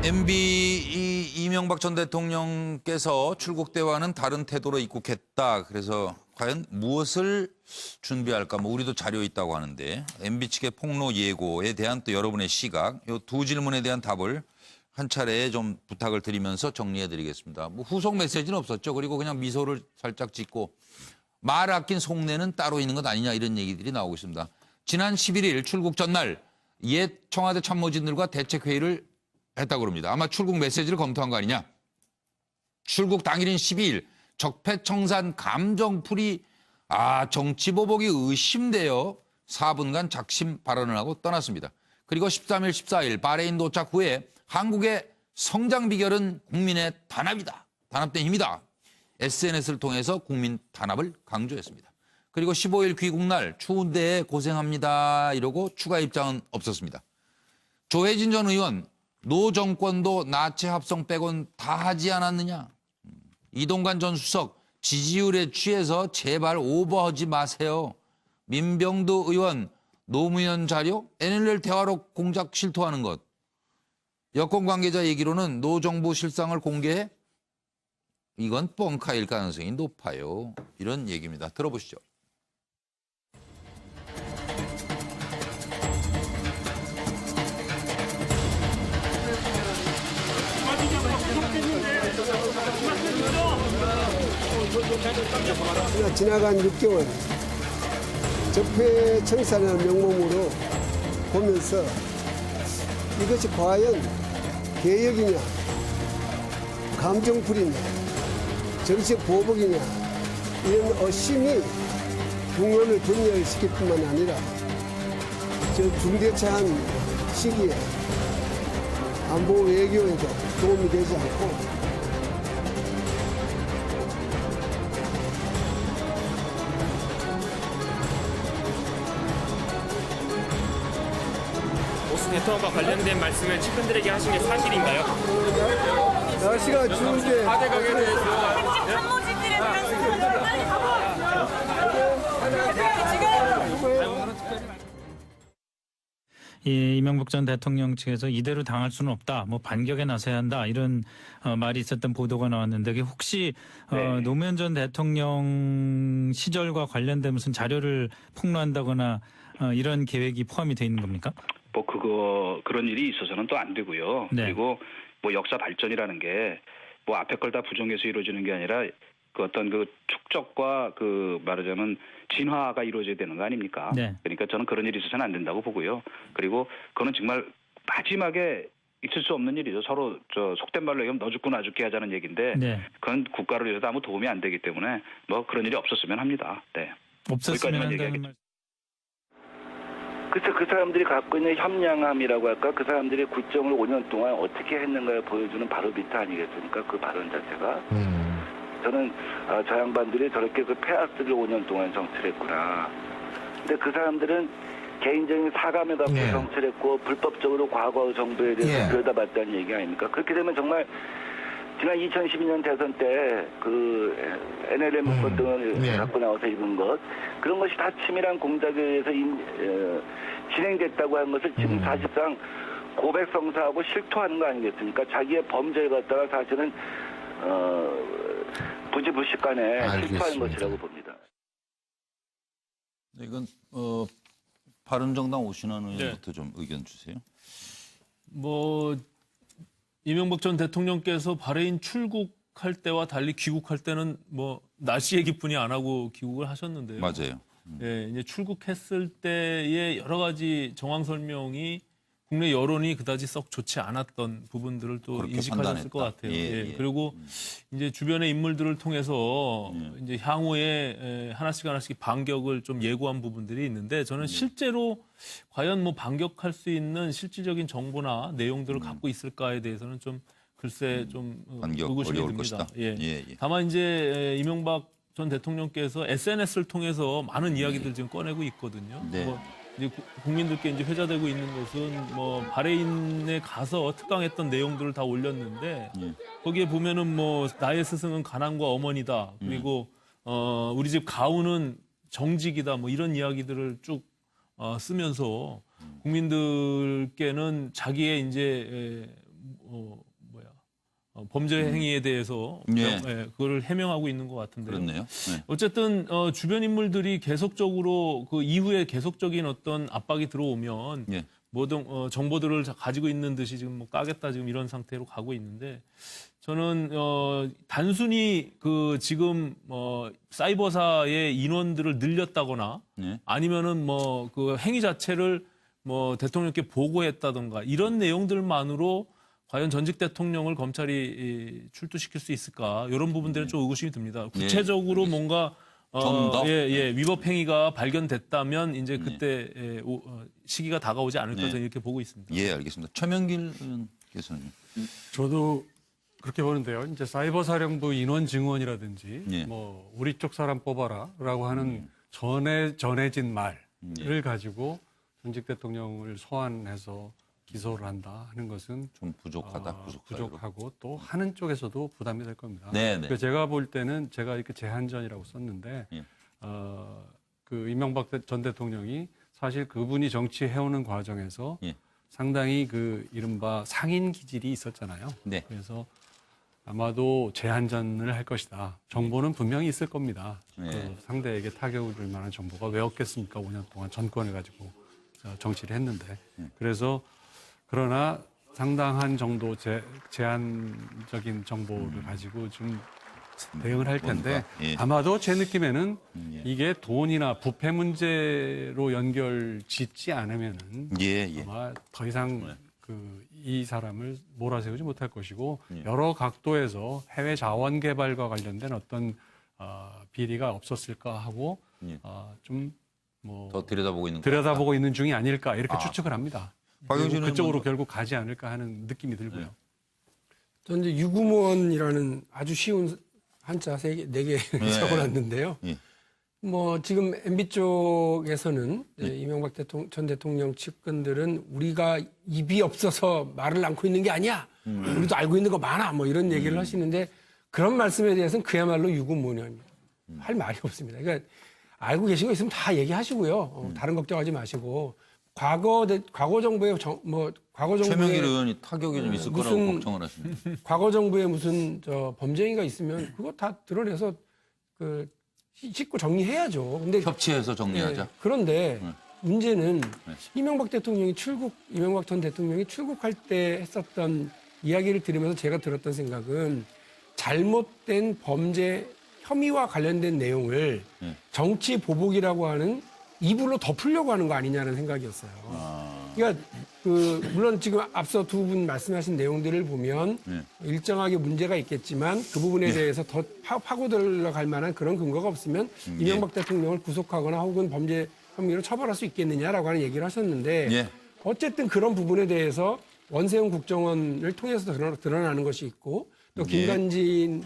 MB 이명박 전 대통령께서 출국 때와는 다른 태도로 입국했다. 그래서 과연 무엇을 준비할까? 뭐 우리도 자료 있다고 하는데 MB 측의 폭로 예고에 대한 또 여러분의 시각, 이 두 질문에 대한 답을 한 차례 좀 부탁을 드리면서 정리해드리겠습니다. 뭐 후속 메시지는 없었죠. 그리고 그냥 미소를 살짝 짓고 말 아낀 속내는 따로 있는 것 아니냐 이런 얘기들이 나오고 있습니다. 지난 11일 출국 전날 옛 청와대 참모진들과 대책회의를 했다고 합니다. 아마 출국 메시지를 검토한 거 아니냐. 출국 당일인 12일 적폐청산 감정풀이 정치보복이 의심되어 4분간 작심 발언을 하고 떠났습니다. 그리고 13일, 14일 바레인 도착 후에 한국의 성장 비결은 국민의 단합이다. 단합된 힘이다. SNS를 통해서 국민 단합을 강조했습니다. 그리고 15일 귀국날 추운데 고생합니다 이러고 추가 입장은 없었습니다. 조혜진 전 의원 노 정권도 나체 합성 빼곤 다 하지 않았느냐. 이동관 전 수석 지지율에 취해서 제발 오버하지 마세요. 민병두 의원 노무현 자료 NLL 대화록 공작 실토하는 것. 여권 관계자 얘기로는 노 정부 실상을 공개해 이건 뻥카일 가능성이 높아요. 이런 얘기입니다. 들어보시죠. 지나간 6개월 적폐청산이라는 명목으로 보면서 이것이 과연 개혁이냐, 감정풀이냐, 정치적 보복이냐 이런 의심이 국론을 분열시킬 뿐만 아니라 저 중대차한 시기에 안보 외교에도 도움이 되지 않고 대통령과 관련된 말씀을 측근들에게 하신 게 사실인가요? 날씨가 추운데 참모진들에 대한 이명박 전 대통령 측에서 이대로 당할 수는 없다. 뭐 반격에 나서야 한다. 이런 말이 있었던 보도가 나왔는데 그게 혹시 노무현 전 대통령 시절과 관련된 무슨 자료를 폭로한다거나 이런 계획이 포함이 돼 있는 겁니까? 그런 일이 있어서는 또 안 되고요. 네. 그리고 뭐 역사 발전이라는 게 뭐 앞에 걸 다 부정해서 이루어지는 게 아니라 그 어떤 그 축적과 그 말하자면 진화가 이루어져야 되는 거 아닙니까? 네. 그러니까 저는 그런 일이 있어서는 안 된다고 보고요. 그리고 그거는 정말 마지막에 있을 수 없는 일이죠. 서로 속된 말로 얘기하면 너 죽고 나 죽게 하자는 얘기인데 네. 그건 국가를 위해서 아무 도움이 안 되기 때문에 뭐 그런 일이 없었으면 합니다. 네. 없었으면 거기까지만 한다는 말. 그래서 그 사람들이 갖고 있는 현명함이라고 할까? 그 사람들이 국정을 5년 동안 어떻게 했는가를 보여주는 바로미터 아니겠습니까? 그 발언 자체가. 저는 저 양반들이 저렇게 그 폐하스를 5년 동안 정치했구나. 근데 그 사람들은 개인적인 사감을 갖고 정치했고 불법적으로 과거 정부에 대해서 들여다봤다는 얘기 아닙니까? 그렇게 되면 정말 지난 2012년 대선 때 그 NLL 문건 등을 갖고 나와서 읽은 것 그런 것이 다 치밀한 공작에 의해서 진행됐다고 하는 것을 지금 사실상 고백성사하고 실토하는 거 아니겠습니까? 자기의 범죄를 갖다가 사실은 부지불식간에 실토하는 것이라고 봅니다. 이건 바른정당 오신환 의원부터 좀 의견 주세요. 이명박 전 대통령께서 바레인 출국할 때와 달리 귀국할 때는 날씨 얘기뿐이 안 하고 귀국을 하셨는데요. 맞아요. 예, 이제 출국했을 때의 여러 가지 정황 설명이 국내 여론이 그다지 썩 좋지 않았던 부분들을 또 인식하셨을 것 같아요. 그리고 이제 주변의 인물들을 통해서 이제 향후에 하나씩 반격을 좀 예고한 부분들이 있는데 저는 실제로 과연 반격할 수 있는 실질적인 정보나 내용들을 갖고 있을까에 대해서는 좀 글쎄 좀 의구심이 듭니다. 다만 이제 이명박 전 대통령께서 SNS를 통해서 많은 이야기들 지금 꺼내고 있거든요. 이제 국민들께 이제 회자되고 있는 것은 바레인에 가서 특강했던 내용들을 다 올렸는데 거기에 보면은 나의 스승은 가난과 어머니다. 그리고 우리 집 가훈은 정직이다. 이런 이야기들을 쭉 쓰면서 국민들께는 자기의 이제 범죄 행위에 대해서 예. 그걸 해명하고 있는 것 같은데요. 그렇네요. 네. 어쨌든 주변 인물들이 계속적으로 그 이후에 계속적인 어떤 압박이 들어오면 예. 모든 정보들을 가지고 있는 듯이 지금 뭐 까겠다 지금 이런 상태로 가고 있는데 저는 단순히 그 지금 사이버사의 인원들을 늘렸다거나 네. 아니면은 뭐 그 행위 자체를 뭐 대통령께 보고했다던가 이런 내용들만으로 과연 전직 대통령을 검찰이 출두시킬 수 있을까? 이런 부분들은 좀 의구심이 듭니다. 구체적으로 뭔가 좀 더? 위법 행위가 발견됐다면 이제 그때 시기가 다가오지 않을까 저는 이렇게 보고 있습니다. 예, 알겠습니다. 최명길 의원께서는 저도 그렇게 보는데요. 이제 사이버 사령부 인원 증원이라든지 예. 뭐 우리 쪽 사람 뽑아라라고 하는 전해진 말을 가지고 전직 대통령을 소환해서 기소를 한다 하는 것은 좀 부족하다. 부족하고 또 하는 쪽에서도 부담이 될 겁니다. 네, 네. 그러니까 제가 볼 때는 제가 이렇게 제한전이라고 썼는데 예. 그 이명박 전 대통령이 사실 그분이 정치해오는 과정에서 예. 상당히 그 이른바 상인 기질이 있었잖아요. 네. 그래서 아마도 제한전을 할 것이다. 정보는 분명히 있을 겁니다. 네. 그 상대에게 타격을 줄 만한 정보가 왜 없겠습니까? 5년 동안 정권을 가지고 정치를 했는데. 그래서 그러나 상당한 정도 제한적인 정보를 가지고 좀 대응을 할 텐데 예. 아마도 제 느낌에는 예. 이게 돈이나 부패 문제로 연결 짓지 않으면은 예. 아마 더 이상 이 사람을 몰아세우지 못할 것이고 예. 여러 각도에서 해외 자원 개발과 관련된 어떤 비리가 없었을까 하고 예. 좀 뭐 더 들여다보고 있는 들여다보고 있는 중이 아닐까 이렇게 추측을 합니다. 박영진 그쪽으로 의원은 결국 가지 않을까 하는 느낌이 들고요. 저는 이제 유구무원이라는 아주 쉬운 한자 4개 적어놨는데요. 예. 뭐 지금 MB 쪽에서는 이명박 전 대통령 측근들은 우리가 입이 없어서 말을 않고 있는 게 아니야. 우리도 알고 있는 거 많아. 뭐 이런 얘기를 하시는데 그런 말씀에 대해서는 그야말로 유구무원입니다. 할 말이 없습니다. 그러니까 알고 계신 거 있으면 다 얘기하시고요. 다른 걱정하지 마시고 과거 정부의 과거 정부의 최명길 의원이 타격이 좀 있을 거라고 무슨 걱정을 하십니다. 과거 정부에 무슨 범죄행위가 있으면 그거 다 드러내서 씻고 정리해야죠. 근데 협치해서 정리하자. 예, 그런데 문제는 이명박 전 대통령이 출국할 때 했었던 이야기를 들으면서 제가 들었던 생각은 잘못된 범죄 혐의와 관련된 내용을 정치 보복이라고 하는 이불로 덮으려고 하는 거 아니냐는 생각이었어요. 그러니까 물론 지금 앞서 두 분 말씀하신 내용들을 보면 일정하게 문제가 있겠지만 그 부분에 대해서 더 파고 들어갈 만한 그런 근거가 없으면 이명박 대통령을 구속하거나 혹은 범죄 혐의로 처벌할 수 있겠느냐라고 하는 얘기를 하셨는데 어쨌든 그런 부분에 대해서 원세훈 국정원을 통해서 드러나는 것이 있고 또 김관진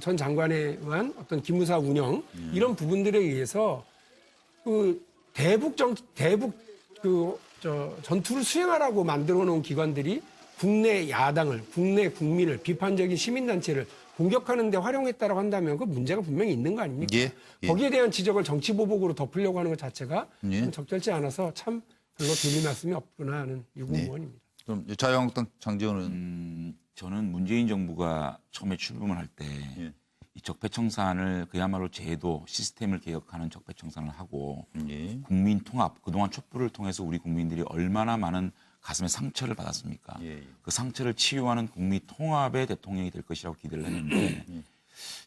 전 장관에 의한 어떤 기무사 운영 이런 부분들에 의해서 대북 전투를 수행하라고 만들어 놓은 기관들이 국내 야당을, 국내 국민을, 비판적인 시민단체를 공격하는 데 활용했다라고 한다면 그 문제가 분명히 있는 거 아닙니까? 거기에 대한 지적을 정치보복으로 덮으려고 하는 것 자체가 좀 적절치 않아서 참 별로 드릴 말씀이 없구나 하는 유구무원입니다. 그럼 자유한국당 장제원 의원. 저는 문재인 정부가 처음에 출범을 할 때 이 적폐청산을 그야말로 제도 시스템을 개혁하는 적폐청산을 하고 국민 통합 그동안 촛불을 통해서 우리 국민들이 얼마나 많은 가슴에 상처를 받았습니까? 그 상처를 치유하는 국민 통합의 대통령이 될 것이라고 기대를 했는데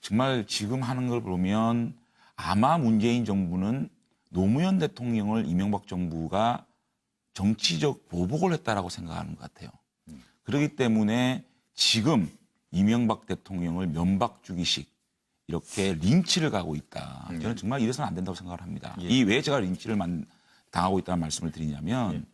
정말 지금 하는 걸 보면 아마 문재인 정부는 노무현 대통령을 이명박 정부가 정치적 보복을 했다라고 생각하는 것 같아요. 그렇기 때문에 지금 이명박 대통령을 면박 주기식 이렇게 린치를 가고 있다. 저는 정말 이래서는 안 된다고 생각을 합니다. 이 왜 제가 린치를 당하고 있다는 말씀을 드리냐면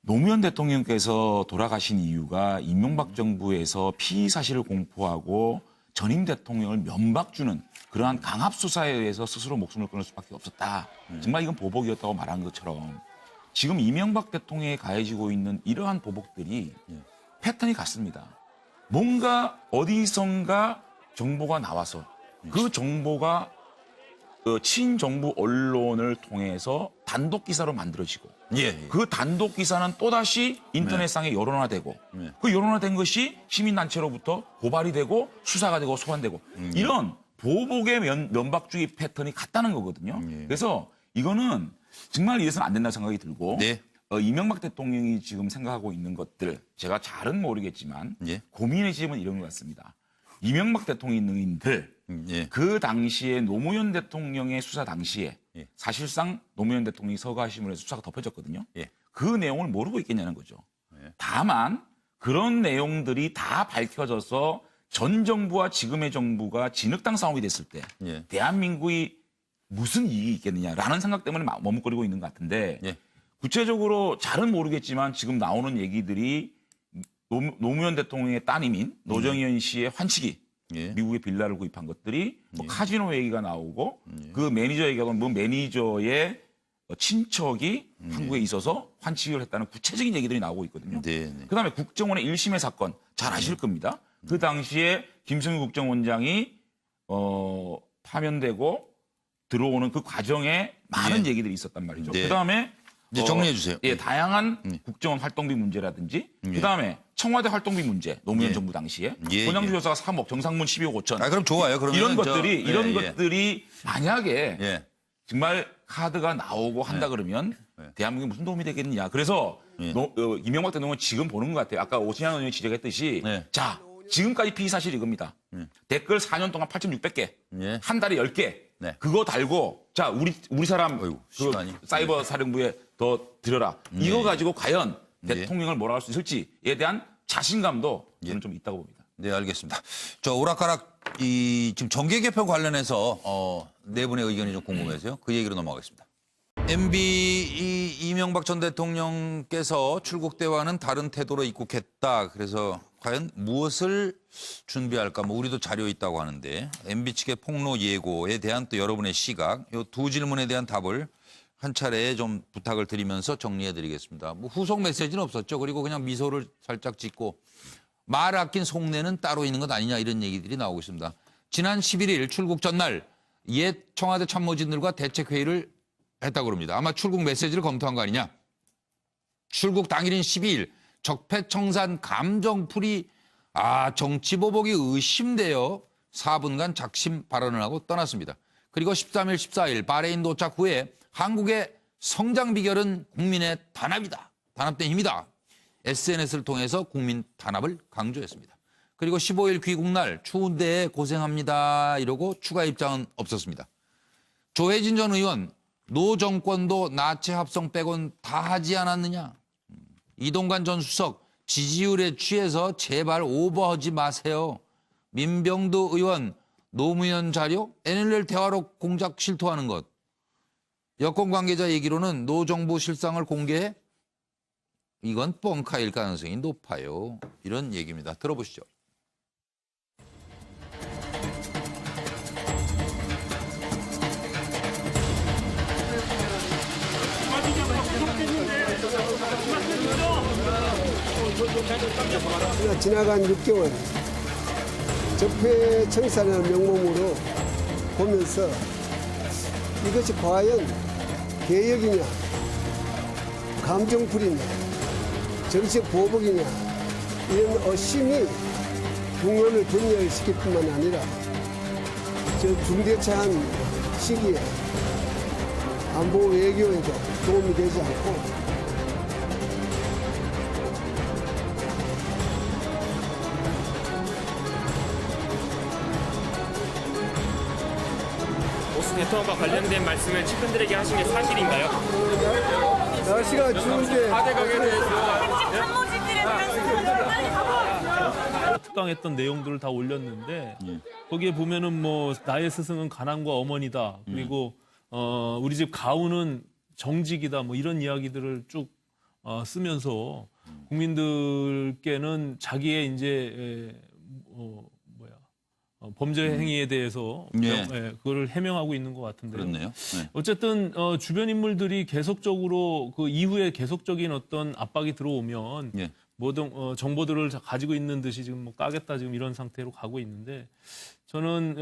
노무현 대통령께서 돌아가신 이유가 이명박 정부에서 피의 사실을 공포하고 전임 대통령을 면박 주는 그러한 강압 수사에 의해서 스스로 목숨을 끊을 수밖에 없었다. 정말 이건 보복이었다고 말한 것처럼 지금 이명박 대통령에 가해지고 있는 이러한 보복들이 패턴이 같습니다. 뭔가 어디선가 정보가 나와서 그 정보가 친정부 언론을 통해서 단독 기사로 만들어지고 예. 그 단독 기사는 또다시 인터넷상에 여론화되고 그 여론화된 것이 시민단체로부터 고발이 되고 수사가 되고 소환되고 이런 보복의 면박주의 패턴이 같다는 거거든요. 그래서 이거는 정말 이래서는 안 된다는 생각이 들고 네. 이명박 대통령이 지금 생각하고 있는 것들 제가 잘은 모르겠지만 예. 고민의 지점은 이런 것 같습니다. 이명박 대통령인들 예. 그 당시에 노무현 대통령의 수사 당시에 예. 사실상 노무현 대통령이 서거하심으로 해서 수사가 덮여졌거든요. 예. 그 내용을 모르고 있겠냐는 거죠. 다만 그런 내용들이 다 밝혀져서 전 정부와 지금의 정부가 진흙탕 싸움이 됐을 때 예. 대한민국이 무슨 이익이 있겠느냐라는 생각 때문에 머뭇거리고 있는 것 같은데 예. 구체적으로 잘은 모르겠지만 지금 나오는 얘기들이 노무현 대통령의 따님인 노정현 씨의 환치기 예. 미국의 빌라를 구입한 것들이 뭐 카지노 얘기가 나오고 그 매니저 얘기하고 뭐 매니저의 친척이 한국에 있어서 환치기를 했다는 구체적인 얘기들이 나오고 있거든요. 네. 그다음에 국정원의 1심의 사건 잘 아실 겁니다. 그 당시에 김승희 국정원장이 파면되고 들어오는 그 과정에 많은 얘기들이 있었단 말이죠. 네. 그다음에 이제 정리해 주세요. 예, 다양한 국정원 활동비 문제라든지 그다음에 청와대 활동비 문제 노무현 정부 당시에 권양주 여사가 3억 정상문 12억 5천. 아, 그럼 좋아요. 그러면 이런 것들이 만약에 예. 정말 카드가 나오고 한다 그러면 대한민국에 무슨 도움이 되겠느냐. 그래서 이명박 대통령은 지금 보는 것 같아요. 아까 오신환 의원이 지적했듯이 자 지금까지 피의 사실이 이겁니다. 댓글 4년 동안 8,600개, 한 달에 10개. 그거 달고 자 우리 사람 시간이. 사이버 사령부에 더 드려라. 이거 가지고 과연 대통령을 몰아갈 수 있을지에 대한 자신감도 저는 좀 있다고 봅니다. 네, 알겠습니다. 저 오락가락 지금 정계 개편 관련해서 네 분의 의견이 좀 궁금해서요. 그 얘기로 넘어가겠습니다. MB 이명박 전 대통령께서 출국 때와는 다른 태도로 입국했다. 그래서 과연 무엇을 준비할까? 뭐 우리도 자료 있다고 하는데 MB 측의 폭로 예고에 대한 또 여러분의 시각, 이 두 질문에 대한 답을 한 차례 좀 부탁을 드리면서 정리해드리겠습니다. 뭐 후속 메시지는 없었죠. 그리고 그냥 미소를 살짝 짓고 말 아낀 속내는 따로 있는 것 아니냐 이런 얘기들이 나오고 있습니다. 지난 11일 출국 전날 옛 청와대 참모진들과 대책회의를 했다고 합니다. 아마 출국 메시지를 검토한 거 아니냐. 출국 당일인 12일 적폐청산 감정풀이 정치보복이 의심되어 4분간 작심 발언을 하고 떠났습니다. 그리고 13일, 14일 바레인 도착 후에 한국의 성장 비결은 국민의 단합이다. 단합된 힘이다. SNS를 통해서 국민 단합을 강조했습니다. 그리고 15일 귀국날 추운데 고생합니다 이러고 추가 입장은 없었습니다. 조혜진 전 의원 노 정권도 나체 합성 빼곤 다 하지 않았느냐. 이동관 전 수석 지지율에 취해서 제발 오버하지 마세요. 민병두 의원 노무현 자료 NLL 대화록 공작 실토하는 것. 여권 관계자 얘기로는 노 정부 실상을 공개해 이건 뻥카일 가능성이 높아요. 이런 얘기입니다. 들어보시죠. 지나간 6개월 적폐청산의 명목으로 보면서 이것이 과연 개혁이냐 감정풀이냐 정치적 보복이냐 이런 의심이 국론을 분열시킬 뿐만 아니라 저 중대차한 시기에 안보 외교에도 도움이 되지 않고 대통령과 관련된 말씀을 측근들에게 하신 게 사실인가요? 날씨가 추운데 특강했던 내용들을 다 올렸는데 거기에 보면은 뭐 나의 스승은 가난과 어머니다 그리고 우리 집 가훈은 정직이다 뭐 이런 이야기들을 쭉 쓰면서 국민들께는 자기의 이제 범죄 행위에 대해서 그거를 해명하고 있는 것 같은데요. 그렇네요. 어쨌든 주변 인물들이 계속적으로 그 이후에 계속적인 어떤 압박이 들어오면 모든 정보들을 가지고 있는 듯이 지금 뭐 까겠다 지금 이런 상태로 가고 있는데 저는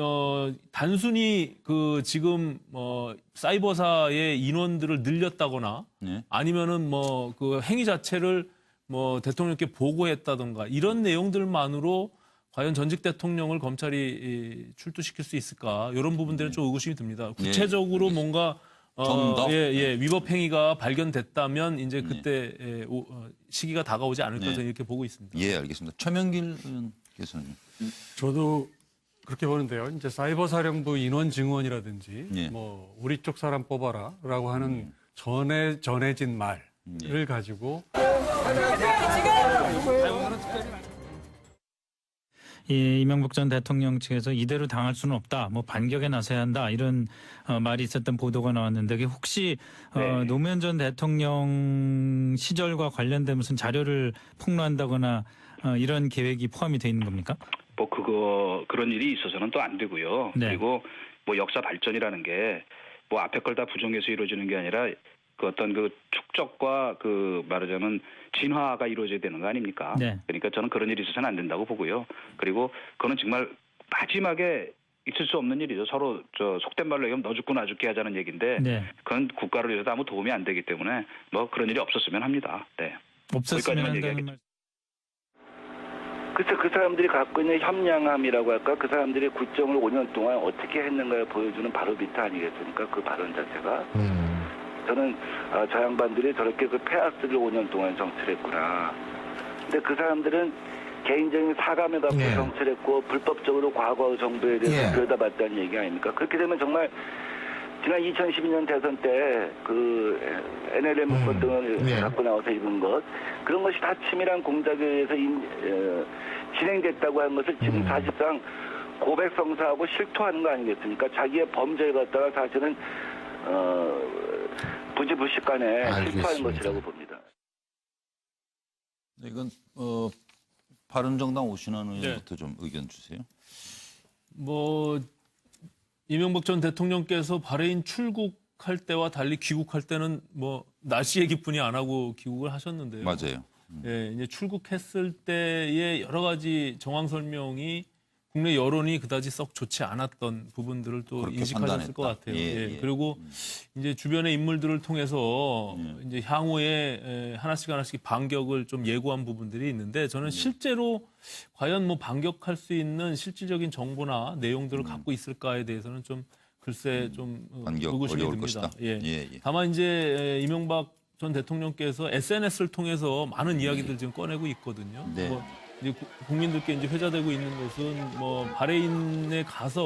단순히 그 지금 사이버사의 인원들을 늘렸다거나 아니면은 뭐 그 행위 자체를 뭐 대통령께 보고했다던가 이런 내용들만으로 과연 전직 대통령을 검찰이 출두시킬 수 있을까? 이런 부분들은 좀 의구심이 듭니다. 구체적으로 뭔가 위법 행위가 발견됐다면 이제 그때 시기가 다가오지 않을까 저는 이렇게 보고 있습니다. 예, 알겠습니다. 최명길 의원께서는 저도 그렇게 보는데요. 이제 사이버사령부 인원 증원이라든지 뭐 우리 쪽 사람 뽑아라라고 하는 전해진 말을 가지고 이 이명박 전 대통령 측에서 이대로 당할 수는 없다. 뭐 반격에 나서야 한다. 이런 말이 있었던 보도가 나왔는데 그게 혹시 노무현 전 대통령 시절과 관련된 무슨 자료를 폭로한다거나 이런 계획이 포함이 돼 있는 겁니까? 뭐 그런 일이 있어서는 또 안 되고요. 네. 그리고 뭐 역사 발전이라는 게 뭐 앞에 걸 다 부정해서 이루어지는 게 아니라 그 어떤 그 축적과 그 말하자면 진화가 이루어져야 되는 거 아닙니까? 네. 그러니까 저는 그런 일이 있어서는 안 된다고 보고요. 그리고 그거는 정말 마지막에 있을 수 없는 일이죠. 서로 속된 말로 얘기하면 너 죽고 나 죽게 하자는 얘기인데 그건 국가를 위해서 아무 도움이 안 되기 때문에 뭐 그런 일이 없었으면 합니다. 네. 없었으면 한다는 말. 글쎄 그 사람들이 갖고 있는 현명함이라고 할까? 그 사람들이 국정을 5년 동안 어떻게 했는가를 보여주는 바로미터 아니겠습니까? 그 발언 자체가. 저는 저 양반들이 저렇게 그 페아스를 5년 동안 정치했구나. 근데 그 사람들은 개인적인 사감을 갖고 정치했고 불법적으로 과거 정부에 대해서 들여다봤다는 얘기 아닙니까? 그렇게 되면 정말 지난 2012년 대선 때 그 NLM 것 등을 갖고 나와서 입은 것 그런 것이 다 치밀한 공작에 의해서 진행됐다고 하는 것을 지금 사실상 고백성사하고 실토하는 거 아니겠습니까? 자기의 범죄를 갖다가 사실은 부지불식간에 실토하는 것이라고 봅니다. 이건 바른정당 오신환 의원부터 좀 의견 주세요. 뭐 이명박 전 대통령께서 바레인 출국할 때와 달리 귀국할 때는 뭐 날씨 얘기뿐이 안 하고 귀국을 하셨는데요. 맞아요. 예, 이제 출국했을 때의 여러 가지 정황 설명이 국내 여론이 그다지 썩 좋지 않았던 부분들을 또 인식하셨을 것 같아요. 그리고 이제 주변의 인물들을 통해서 이제 향후에 하나씩 반격을 좀 예고한 부분들이 있는데 저는 실제로 과연 뭐 반격할 수 있는 실질적인 정보나 내용들을 갖고 있을까에 대해서는 좀 글쎄 좀 의구심이 듭니다. 다만 이제 이명박 전 대통령께서 SNS를 통해서 많은 이야기들 지금 꺼내고 있거든요. 뭐 이제 국민들께 이제 회자되고 있는 것은 뭐 바레인에 가서